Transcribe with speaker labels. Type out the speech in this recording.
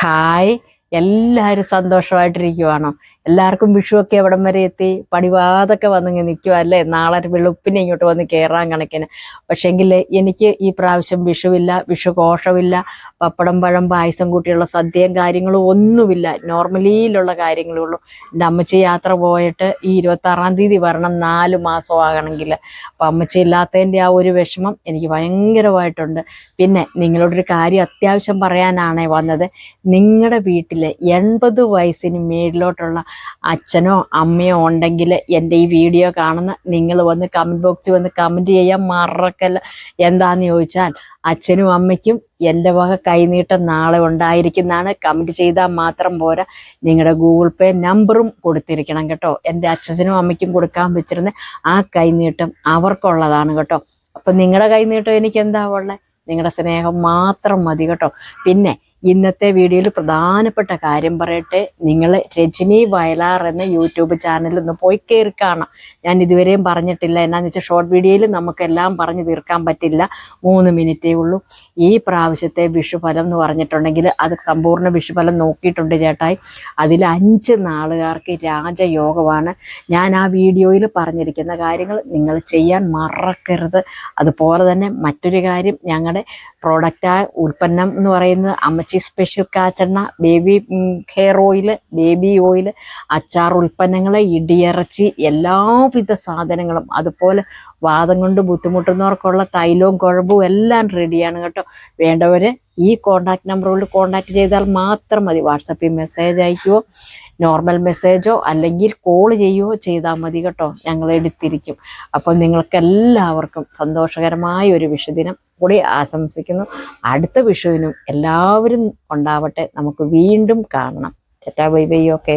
Speaker 1: Hi, എല്ലാവരും സന്തോഷമായിട്ടിരിക്കുവാണോ? എല്ലാവർക്കും വിഷുവൊക്കെ എവിടം വരെ എത്തി? പടിവാതൊക്കെ വന്നിങ്ങനെ നിൽക്കുക അല്ലേ? നാളെ വെളുപ്പിനെ ഇങ്ങോട്ട് വന്ന് കയറാൻ കണക്കിന്. പക്ഷേങ്കിൽ എനിക്ക് ഈ പ്രാവശ്യം വിഷുവില്ല, വിഷുഘോഷമില്ല, പപ്പടം പഴം പായസം കൂട്ടിയുള്ള സദ്യയും കാര്യങ്ങളും ഒന്നുമില്ല. നോർമലിയിലുള്ള കാര്യങ്ങളേ ഉള്ളൂ. എൻ്റെ അമ്മച്ചി യാത്ര പോയിട്ട് ഈ 26-ാം തീയതി വരണം, 4 മാസം ആകണമെങ്കിൽ. അപ്പം അമ്മച്ചി ഇല്ലാത്തതിൻ്റെ ആ ഒരു വിഷമം എനിക്ക് ഭയങ്കരമായിട്ടുണ്ട്. പിന്നെ നിങ്ങളോടൊരു കാര്യം അത്യാവശ്യം പറയാനാണേ വന്നത്. നിങ്ങളുടെ വീട്ടിൽ 80 വയസ്സിന് മേളിലോട്ടുള്ള അച്ഛനോ അമ്മയോ ഉണ്ടെങ്കിൽ എൻ്റെ ഈ വീഡിയോ കാണുന്ന നിങ്ങൾ വന്ന് കമൻറ്റ് ബോക്സിൽ വന്ന് കമൻറ്റ് ചെയ്യാൻ മറക്കല്ല. എന്താണെന്ന് ചോദിച്ചാൽ അച്ഛനും അമ്മയ്ക്കും എൻ്റെ വക കൈനീട്ടം നാളെ ഉണ്ടായിരിക്കുന്നതാണ്. കമൻറ്റ് ചെയ്താൽ മാത്രം പോരാ, നിങ്ങളുടെ ഗൂഗിൾ പേ നമ്പറും കൊടുത്തിരിക്കണം കേട്ടോ. എൻ്റെ അച്ഛനും അമ്മയ്ക്കും കൊടുക്കാൻ വെച്ചിരുന്ന ആ കൈനീട്ടം അവർക്കുള്ളതാണ് കേട്ടോ. അപ്പം നിങ്ങളുടെ കൈനീട്ടം എനിക്ക് എന്താ ഉള്ളത്? നിങ്ങളുടെ സ്നേഹം മാത്രം മതി കേട്ടോ. പിന്നെ ഇന്നത്തെ വീഡിയോയിൽ പ്രധാനപ്പെട്ട കാര്യം പറയട്ടെ. നിങ്ങൾ രജനി വയലാർ എന്ന യൂട്യൂബ് ചാനലിൽ ഒന്ന് പോയി കയറി കാണാം. ഞാൻ ഇതുവരെയും പറഞ്ഞിട്ടില്ല. എന്നാന്ന് വെച്ചാൽ ഷോർട്ട് വീഡിയോയിൽ നമുക്കെല്ലാം പറഞ്ഞു തീർക്കാൻ പറ്റില്ല, 3 മിനിറ്റേ ഉള്ളൂ. ഈ പ്രാവശ്യത്തെ വിഷുഫലം എന്ന് പറഞ്ഞിട്ടുണ്ടെങ്കിൽ അത് സമ്പൂർണ്ണ വിഷുഫലം നോക്കിയിട്ടുണ്ട് ചേട്ടായി. അതിൽ 5 നാളുകാർക്ക് രാജയോഗമാണ്. ഞാൻ ആ വീഡിയോയിൽ പറഞ്ഞിരിക്കുന്ന കാര്യങ്ങൾ നിങ്ങൾ ചെയ്യാൻ മറക്കരുത്. അതുപോലെ തന്നെ മറ്റൊരു കാര്യം, ഞങ്ങളുടെ പ്രോഡക്റ്റായ ഉൽപ്പന്നം എന്ന് പറയുന്നത് അമ്മച്ചി സ്പെഷ്യൽ കാച്ചെണ്ണ, baby hair oil, baby oil, അച്ചാർ ഉൽപ്പന്നങ്ങൾ, ഇടിയിറച്ചി, എല്ലാവിധ സാധനങ്ങളും, അതുപോലെ വാദം കൊണ്ട് ബുദ്ധിമുട്ടുന്നവർക്കുള്ള തൈലവും കുഴമ്പും എല്ലാം റെഡിയാണ് കേട്ടോ. വേണ്ടവർ ഈ കോണ്ടാക്ട് നമ്പറുകളിൽ കോണ്ടാക്ട് ചെയ്താൽ മാത്രം മതി. വാട്സപ്പിൽ മെസ്സേജ് അയക്കുവോ, നോർമൽ മെസ്സേജോ അല്ലെങ്കിൽ കോൾ ചെയ്യുകയോ ചെയ്താൽ മതി കേട്ടോ. ഞങ്ങൾ എടുത്തിരിക്കും. അപ്പോൾ നിങ്ങൾക്കെല്ലാവർക്കും സന്തോഷകരമായ ഒരു വിഷുദിനം കൂടി ആശംസിക്കുന്നു. അടുത്ത വിഷുവിനും എല്ലാവരും ഉണ്ടാവട്ടെ. നമുക്ക് വീണ്ടും കാണണം. Bye bye. ഓക്കേ.